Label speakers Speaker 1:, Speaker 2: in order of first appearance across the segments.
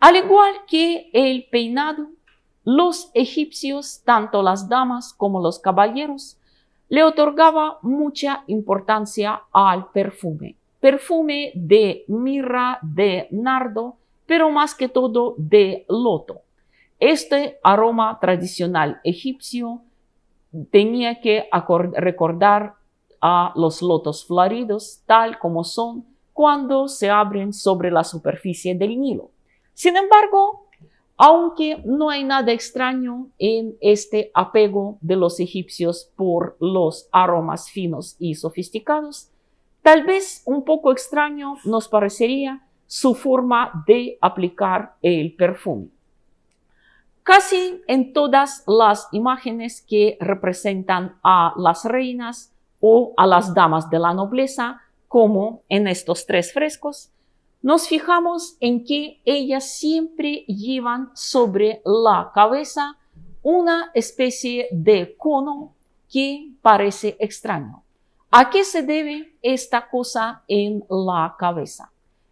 Speaker 1: Al igual que el peinado, los egipcios, tanto las damas como los caballeros, le otorgaba mucha importancia al perfume. Perfume de mirra, de nardo, pero más que todo de loto. Este aroma tradicional egipcio tenía que recordar a los lotos floridos tal como son cuando se abren sobre la superficie del Nilo. Sin embargo, aunque no hay nada extraño en este apego de los egipcios por los aromas finos y sofisticados, tal vez un poco extraño nos parecería su forma de aplicar el perfume. Casi en todas las imágenes que representan a las reinas o a las damas de la nobleza, como en estos tres frescos, nos fijamos en que ellas siempre llevan sobre la cabeza una especie de cono que parece extraño. ¿A qué se debe esta cosa en la cabeza?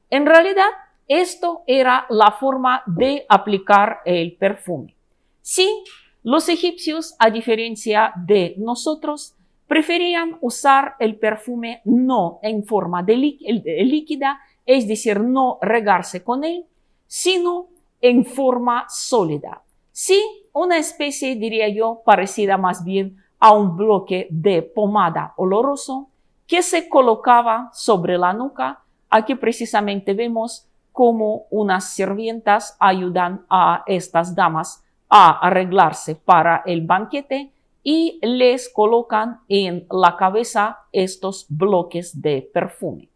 Speaker 1: En realidad, esto era la forma de aplicar el perfume. Sí, los egipcios, a diferencia de nosotros, preferían usar el perfume no en forma de líquida, es decir, no regarse con él, sino en forma sólida. Sí, una especie, diría yo, parecida más bien a un bloque de pomada oloroso que se colocaba sobre la nuca. Aquí precisamente vemos cómo unas sirvientas ayudan a estas damas a arreglarse para el banquete y les colocan en la cabeza estos bloques de perfume.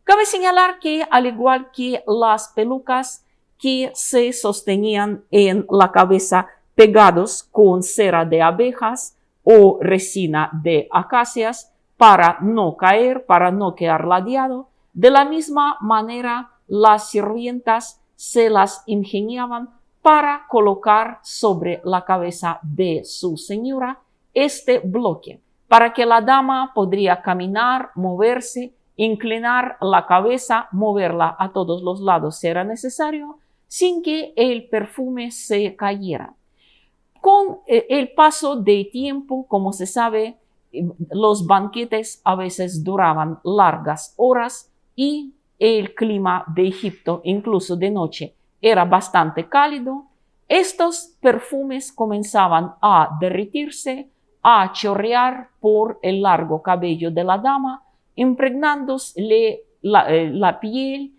Speaker 1: Cabe señalar que, al igual que las pelucas que se sostenían en la cabeza pegados con cera de abejas o resina de acacias para no caer, para no quedar ladeado, de la misma manera las sirvientas se las ingeniaban para colocar sobre la cabeza de su señora este bloque, para que la dama podría caminar, moverse, inclinar la cabeza, moverla a todos los lados si era necesario, sin que el perfume se cayera. Con el paso del tiempo, como se sabe, los banquetes a veces duraban largas horas y el clima de Egipto, incluso de noche, era bastante cálido. Estos perfumes comenzaban a derretirse, a chorrear por el largo cabello de la dama, impregnándose la piel,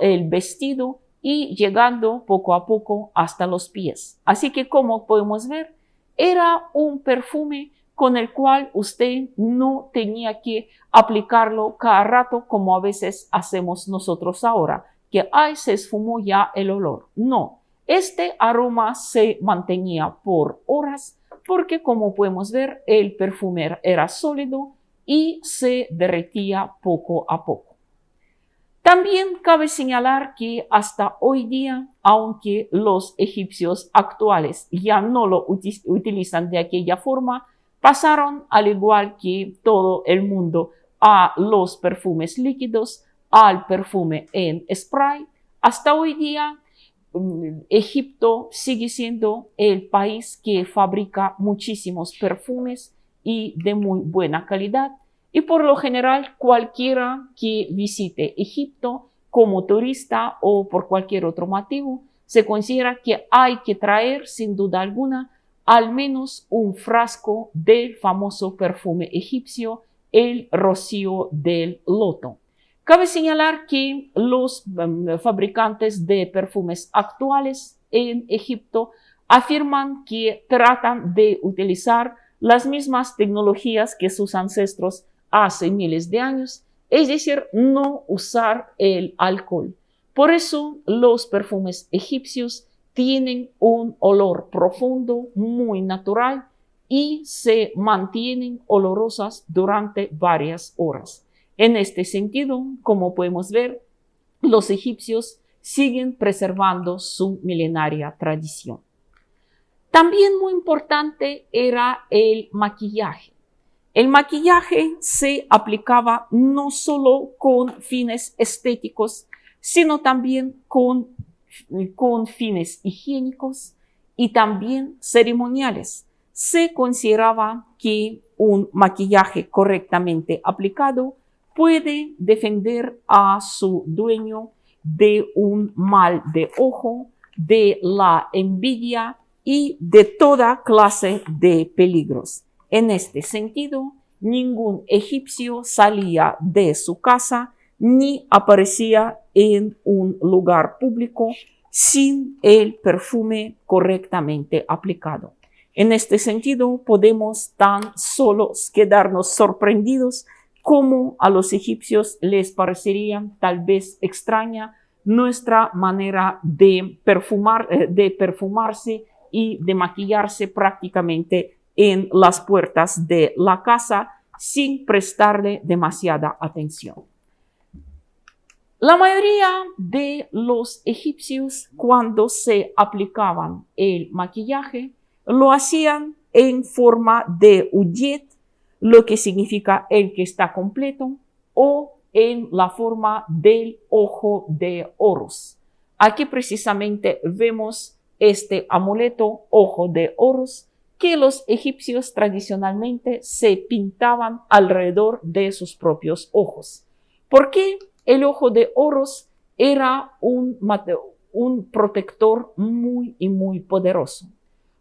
Speaker 1: el vestido y llegando poco a poco hasta los pies. Así que, como podemos ver, era un perfume con el cual usted no tenía que aplicarlo cada rato como a veces hacemos nosotros ahora, que ¡ay! Se esfumó ya el olor. No, este aroma se mantenía por horas porque, como podemos ver, el perfume era sólido y se derretía poco a poco. También cabe señalar que hasta hoy día, aunque los egipcios actuales ya no lo utilizan de aquella forma, pasaron, al igual que todo el mundo, a los perfumes líquidos, al perfume en spray. Hasta hoy día, Egipto sigue siendo el país que fabrica muchísimos perfumes y de muy buena calidad. Y por lo general, cualquiera que visite Egipto como turista o por cualquier otro motivo, se considera que hay que traer, sin duda alguna, al menos un frasco del famoso perfume egipcio, el rocío del loto. Cabe señalar que los fabricantes de perfumes actuales en Egipto afirman que tratan de utilizar las mismas tecnologías que sus ancestros hace miles de años, es decir, no usar el alcohol. Por eso los perfumes egipcios tienen un olor profundo, muy natural y se mantienen olorosas durante varias horas. En este sentido, como podemos ver, los egipcios siguen preservando su milenaria tradición. También muy importante era el maquillaje. El maquillaje se aplicaba no solo con fines estéticos, sino también con con fines higiénicos y también ceremoniales. Se consideraba que un maquillaje correctamente aplicado puede defender a su dueño de un mal de ojo, de la envidia y de toda clase de peligros. En este sentido, ningún egipcio salía de su casa ni aparecía en un lugar público sin el perfume correctamente aplicado. En este sentido, podemos tan solo quedarnos sorprendidos cómo a los egipcios les parecería tal vez extraña nuestra manera de perfumarse y de maquillarse prácticamente en las puertas de la casa sin prestarle demasiada atención. La mayoría de los egipcios, cuando se aplicaban el maquillaje, lo hacían en forma de uyet, lo que significa el que está completo, o en la forma del ojo de Horus. Aquí precisamente vemos este amuleto, ojo de Horus, que los egipcios tradicionalmente se pintaban alrededor de sus propios ojos. ¿Por qué? El ojo de Horus era un protector muy poderoso,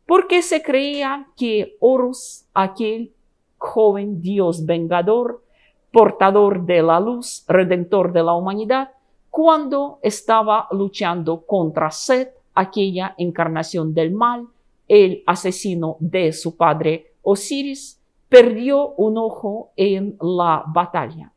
Speaker 1: porque se creía que Horus, aquel joven dios vengador, portador de la luz, redentor de la humanidad, cuando estaba luchando contra Set, aquella encarnación del mal, el asesino de su padre Osiris, perdió un ojo en la batalla.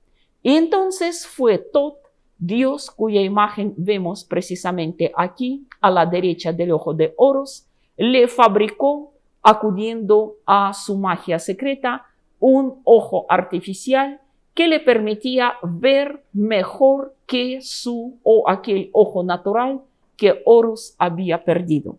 Speaker 1: Y entonces fue Tot, Dios cuya imagen vemos precisamente aquí, a la derecha del ojo de Horus, le fabricó, acudiendo a su magia secreta, un ojo artificial que le permitía ver mejor que aquel ojo natural que Horus había perdido.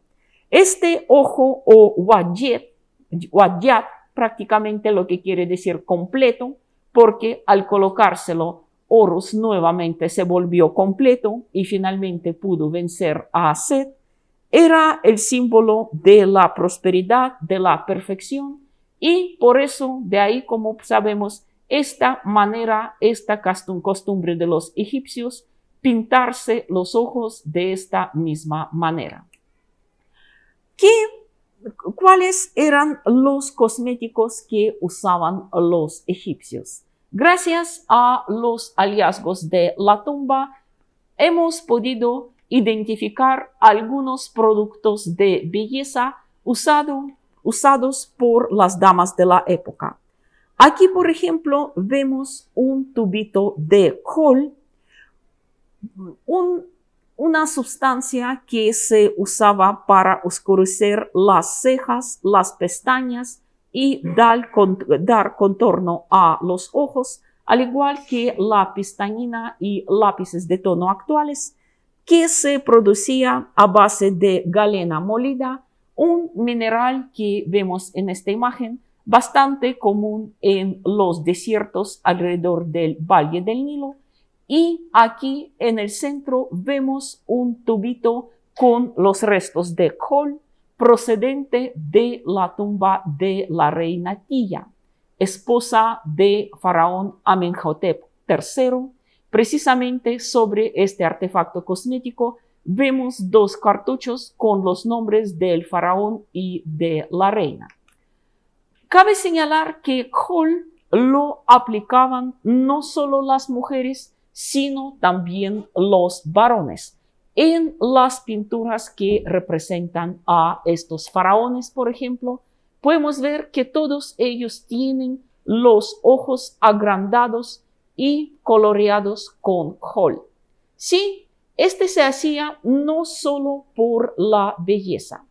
Speaker 1: Este ojo o wajat, prácticamente lo que quiere decir completo, porque al colocárselo Horus nuevamente se volvió completo y finalmente pudo vencer a Set, era el símbolo de la prosperidad, de la perfección, y por eso de ahí, como sabemos, esta costumbre de los egipcios, pintarse los ojos de esta misma manera. ¿Cuáles eran los cosméticos que usaban los egipcios? Gracias a los hallazgos de la tumba, hemos podido identificar algunos productos de belleza usados por las damas de la época. Aquí, por ejemplo, vemos un tubito de col, una sustancia que se usaba para oscurecer las cejas, las pestañas y dar contorno a los ojos, al igual que la pestañina y lápices de tono actuales, que se producía a base de galena molida, un mineral que vemos en esta imagen, bastante común en los desiertos alrededor del Valle del Nilo. Y aquí en el centro vemos un tubito con los restos de col procedente de la tumba de la reina Tiya, esposa de faraón Amenhotep III. Precisamente sobre este artefacto cosmético vemos dos cartuchos con los nombres del faraón y de la reina. Cabe señalar que col lo aplicaban no solo las mujeres, sino también los varones. En las pinturas que representan a estos faraones, por ejemplo, podemos ver que todos ellos tienen los ojos agrandados y coloreados con col. Sí, este se hacía no solo por la belleza.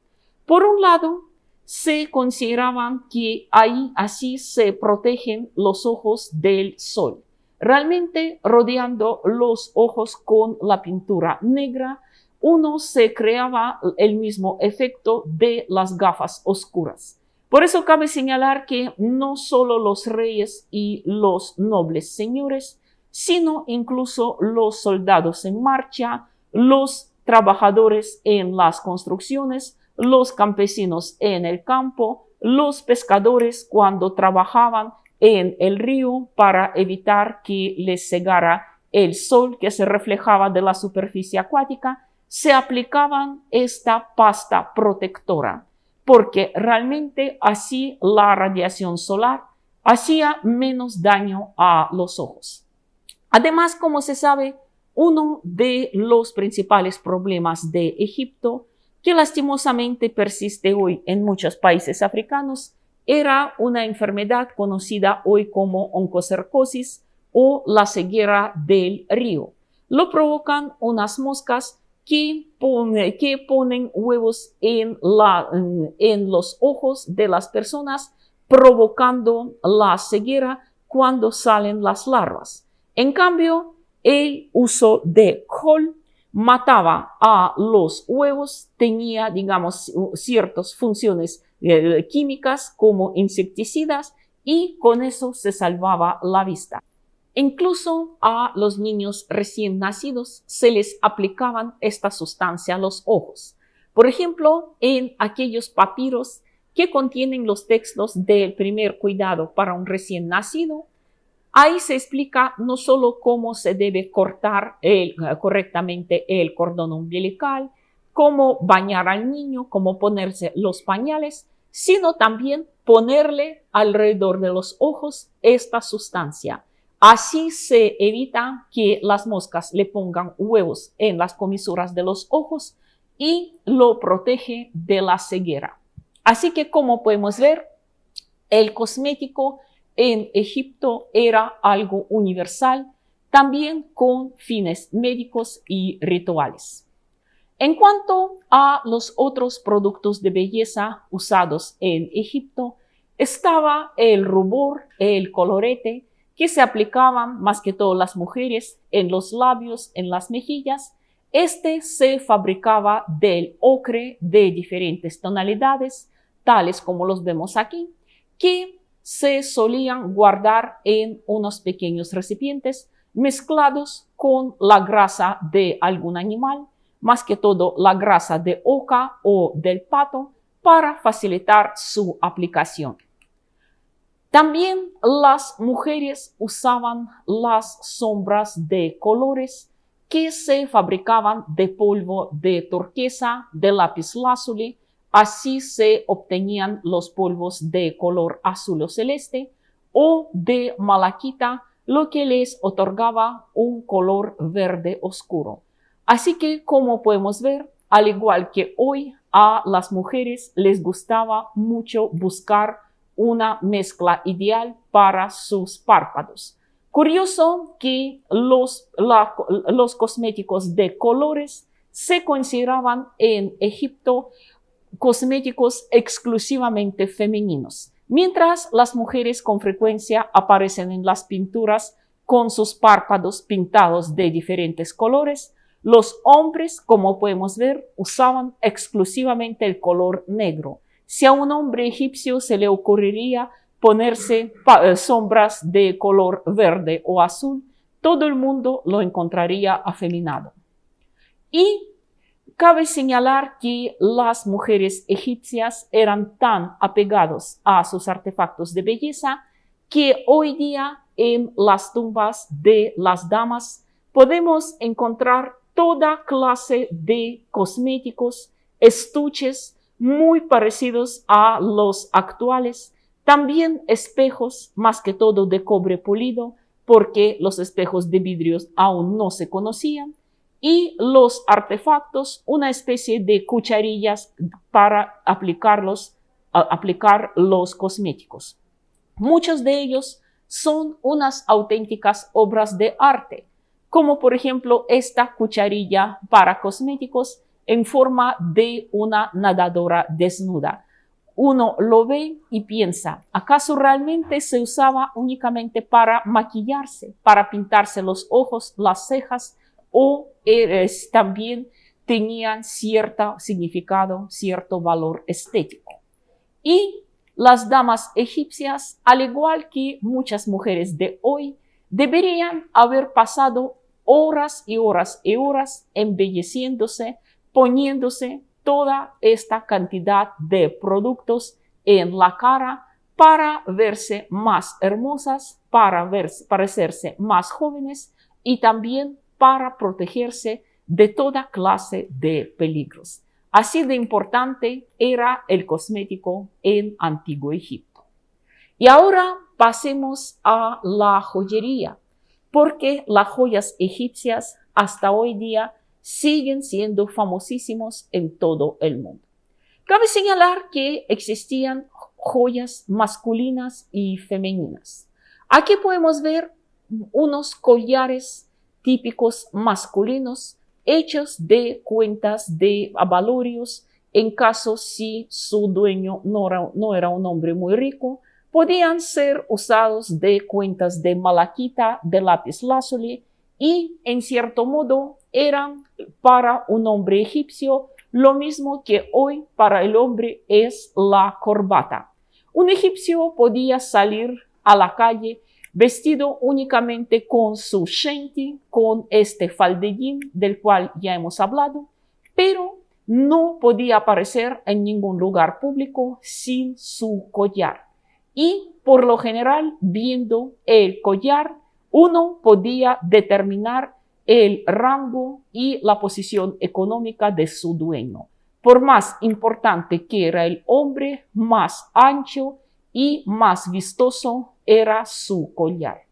Speaker 1: Por un lado, se consideraban que así se protegen los ojos del sol. Realmente, rodeando los ojos con la pintura negra, uno se creaba el mismo efecto de las gafas oscuras. Por eso cabe señalar que no solo los reyes y los nobles señores, sino incluso los soldados en marcha, los trabajadores en las construcciones, los campesinos en el campo, los pescadores cuando trabajaban en el río para evitar que les cegara el sol que se reflejaba de la superficie acuática, se aplicaban esta pasta protectora, porque realmente así la radiación solar hacía menos daño a los ojos. Además, como se sabe, uno de los principales problemas de Egipto, que lastimosamente persiste hoy en muchos países africanos, era una enfermedad conocida hoy como oncocercosis o la ceguera del río. Lo provocan unas moscas que ponen huevos en los ojos de las personas, provocando la ceguera cuando salen las larvas. En cambio, el uso de col mataba a los huevos, tenía, digamos, ciertas funciones químicas como insecticidas y con eso se salvaba la vista. Incluso a los niños recién nacidos se les aplicaban esta sustancia a los ojos. Por ejemplo, en aquellos papiros que contienen los textos del primer cuidado para un recién nacido, ahí se explica no solo cómo se debe cortar correctamente el cordón umbilical, cómo bañar al niño, cómo ponerse los pañales, sino también ponerle alrededor de los ojos esta sustancia. Así se evita que las moscas le pongan huevos en las comisuras de los ojos y lo protege de la ceguera. Así que, como podemos ver, el cosmético en Egipto era algo universal, también con fines médicos y rituales. En cuanto a los otros productos de belleza usados en Egipto, estaba el rubor, el colorete, que se aplicaban más que todo las mujeres en los labios, en las mejillas. Este se fabricaba del ocre de diferentes tonalidades, tales como los vemos aquí, que se solían guardar en unos pequeños recipientes mezclados con la grasa de algún animal, más que todo la grasa de oca o del pato, para facilitar su aplicación. También las mujeres usaban las sombras de colores que se fabricaban de polvo de turquesa, de lapislázuli. Así se obtenían los polvos de color azul o celeste o de malaquita, lo que les otorgaba un color verde oscuro. Así que, como podemos ver, al igual que hoy, a las mujeres les gustaba mucho buscar una mezcla ideal para sus párpados. Curioso que los cosméticos de colores se consideraban en Egipto cosméticos exclusivamente femeninos, mientras las mujeres con frecuencia aparecen en las pinturas con sus párpados pintados de diferentes colores. Los hombres, como podemos ver, usaban exclusivamente el color negro. Si a un hombre egipcio se le ocurriría ponerse sombras de color verde o azul, todo el mundo lo encontraría afeminado. Y cabe señalar que las mujeres egipcias eran tan apegadas a sus artefactos de belleza que hoy día en las tumbas de las damas podemos encontrar toda clase de cosméticos, estuches muy parecidos a los actuales, también espejos, más que todo de cobre pulido, porque los espejos de vidrios aún no se conocían, y los artefactos, una especie de cucharillas para aplicar los cosméticos. Muchos de ellos son unas auténticas obras de arte, como por ejemplo esta cucharilla para cosméticos en forma de una nadadora desnuda. Uno lo ve y piensa, ¿acaso realmente se usaba únicamente para maquillarse, para pintarse los ojos, las cejas, o también tenían cierto significado, cierto valor estético? Y las damas egipcias, al igual que muchas mujeres de hoy, deberían haber pasado horas y horas y horas embelleciéndose, poniéndose toda esta cantidad de productos en la cara para verse más hermosas, para parecerse más jóvenes y también para protegerse de toda clase de peligros. Así de importante era el cosmético en Antiguo Egipto. Y ahora pasemos a la joyería, porque las joyas egipcias hasta hoy día siguen siendo famosísimos en todo el mundo. Cabe señalar que existían joyas masculinas y femeninas. Aquí podemos ver unos collares típicos masculinos hechos de cuentas de abalorios. En caso si su dueño no era un hombre muy rico, podían ser usados de cuentas de malaquita, de lapislázuli, y en cierto modo eran para un hombre egipcio lo mismo que hoy para el hombre es la corbata. Un egipcio podía salir a la calle vestido únicamente con su shenti, con este faldellín del cual ya hemos hablado, pero no podía aparecer en ningún lugar público sin su collar. Y por lo general, viendo el collar, uno podía determinar el rango y la posición económica de su dueño. Por más importante que era el hombre, más ancho y más vistoso era su collar.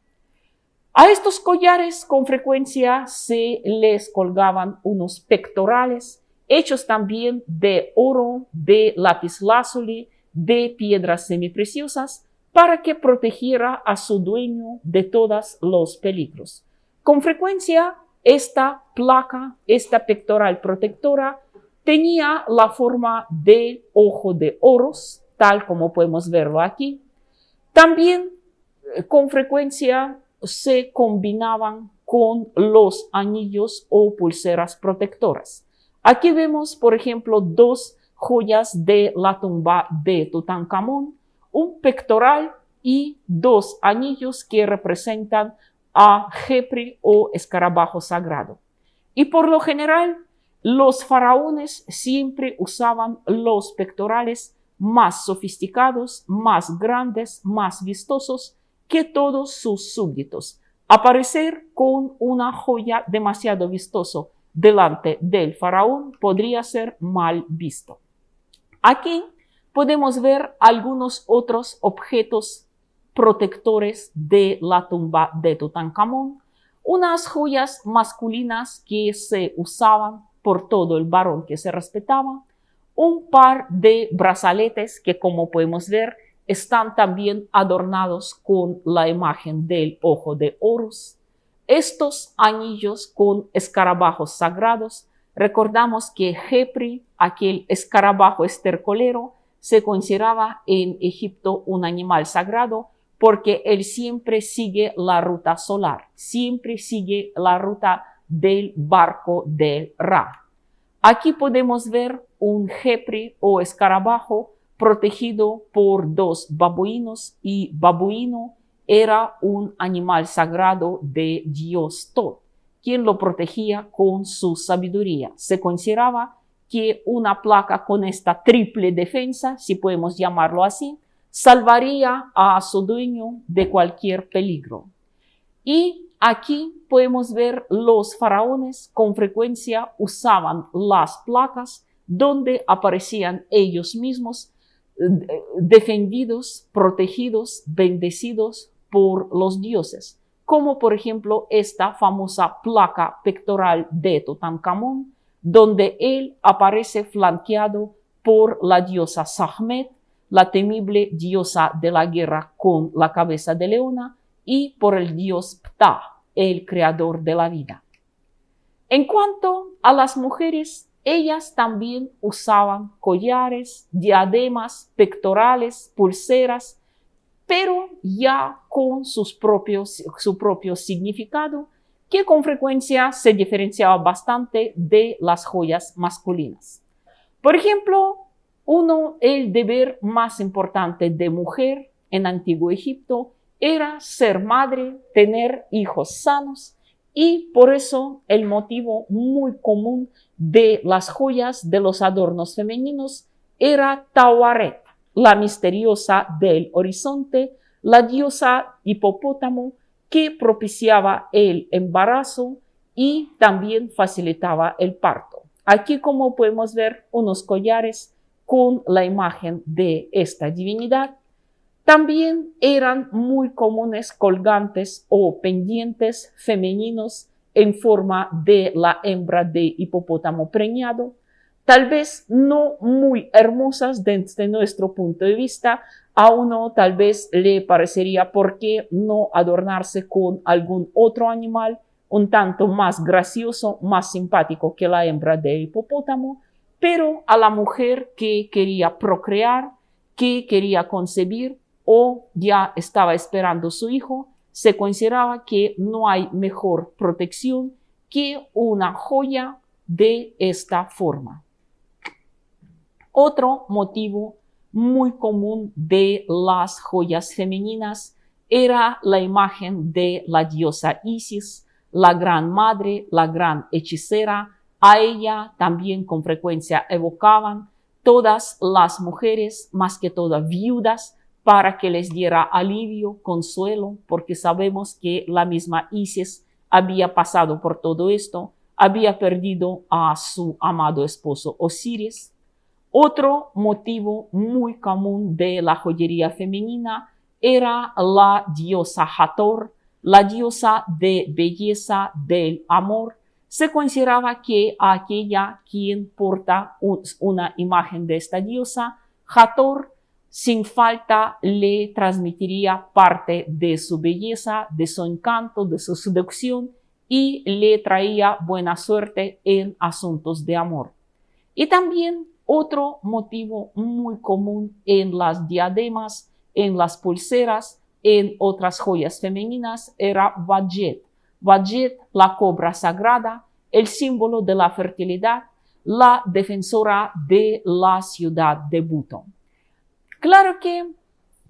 Speaker 1: A estos collares con frecuencia se les colgaban unos pectorales hechos también de oro, de lapislázuli, de piedras semipreciosas para que protegiera a su dueño de todos los peligros. Con frecuencia, esta placa, esta pectoral protectora, tenía la forma de ojo de oros, tal como podemos verlo aquí. También, con frecuencia, se combinaban con los anillos o pulseras protectoras. Aquí vemos, por ejemplo, dos joyas de la tumba de Tutankamón, un pectoral y dos anillos que representan a Jepri o escarabajo sagrado. Y por lo general, los faraones siempre usaban los pectorales más sofisticados, más grandes, más vistosos que todos sus súbditos. Aparecer con una joya demasiado vistoso delante del faraón podría ser mal visto. Aquí podemos ver algunos otros objetos protectores de la tumba de Tutankamón, unas joyas masculinas que se usaban por todo el varón que se respetaba, un par de brazaletes que, como podemos ver, están también adornados con la imagen del ojo de Horus. Estos anillos con escarabajos sagrados, recordamos que Jepri, aquel escarabajo estercolero, se consideraba en Egipto un animal sagrado porque él siempre sigue la ruta solar, siempre sigue la ruta del barco de Ra. Aquí podemos ver un Jepri o escarabajo protegido por dos babuinos, y babuino era un animal sagrado de Dios Tot, quien lo protegía con su sabiduría. Se consideraba que una placa con esta triple defensa, si podemos llamarlo así, salvaría a su dueño de cualquier peligro. Y aquí podemos ver los faraones con frecuencia usaban las placas donde aparecían ellos mismos defendidos, protegidos, bendecidos por los dioses, como por ejemplo esta famosa placa pectoral de Tutankamón, donde él aparece flanqueado por la diosa Sahmet, la temible diosa de la guerra con la cabeza de leona, y por el dios Ptah, el creador de la vida. En cuanto a las mujeres, ellas también usaban collares, diademas, pectorales, pulseras, pero ya con su propio significado, que con frecuencia se diferenciaba bastante de las joyas masculinas. Por ejemplo, el deber más importante de mujer en Antiguo Egipto era ser madre, tener hijos sanos Y por eso el motivo muy común de las joyas, de los adornos femeninos, era Tauaret, la misteriosa del horizonte, la diosa hipopótamo que propiciaba el embarazo y también facilitaba el parto. Aquí, como podemos ver, unos collares con la imagen de esta divinidad. También eran muy comunes colgantes o pendientes femeninos en forma de la hembra de hipopótamo preñado, tal vez no muy hermosas desde nuestro punto de vista. A uno tal vez le parecería por qué no adornarse con algún otro animal un tanto más gracioso, más simpático que la hembra de hipopótamo, pero a la mujer que quería procrear, que quería concebir o ya estaba esperando su hijo, se consideraba que no hay mejor protección que una joya de esta forma. Otro motivo muy común de las joyas femeninas era la imagen de la diosa Isis, la gran madre, la gran hechicera. A ella también con frecuencia evocaban todas las mujeres, más que todas viudas, para que les diera alivio, consuelo, porque sabemos que la misma Isis había pasado por todo esto, había perdido a su amado esposo Osiris. Otro motivo muy común de la joyería femenina era la diosa Hathor, la diosa de belleza del amor. Se consideraba que a aquella quien porta una imagen de esta diosa, Hathor, sin falta le transmitiría parte de su belleza, de su encanto, de su seducción y le traía buena suerte en asuntos de amor. Y también otro motivo muy común en las diademas, en las pulseras, en otras joyas femeninas era Wadjet. Wadjet, la cobra sagrada, el símbolo de la fertilidad, la defensora de la ciudad de Button. Claro que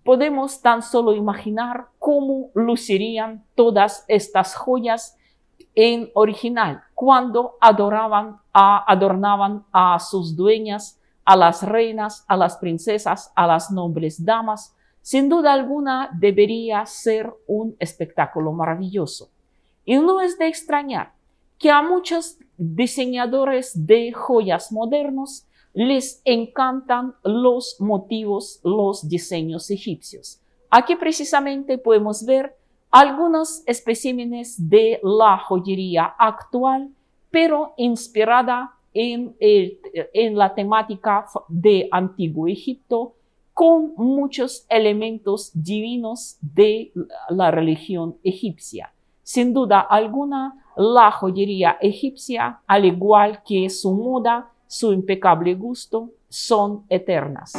Speaker 1: podemos tan solo imaginar cómo lucirían todas estas joyas en original, cuando adornaban a sus dueñas, a las reinas, a las princesas, a las nobles damas. Sin duda alguna debería ser un espectáculo maravilloso. Y no es de extrañar que a muchos diseñadores de joyas modernos les encantan los motivos, los diseños egipcios. Aquí precisamente podemos ver algunos especímenes de la joyería actual, pero inspirada en la temática de Antiguo Egipto, con muchos elementos divinos de la religión egipcia. Sin duda alguna, la joyería egipcia, al igual que su moda, su impecable gusto, son eternas.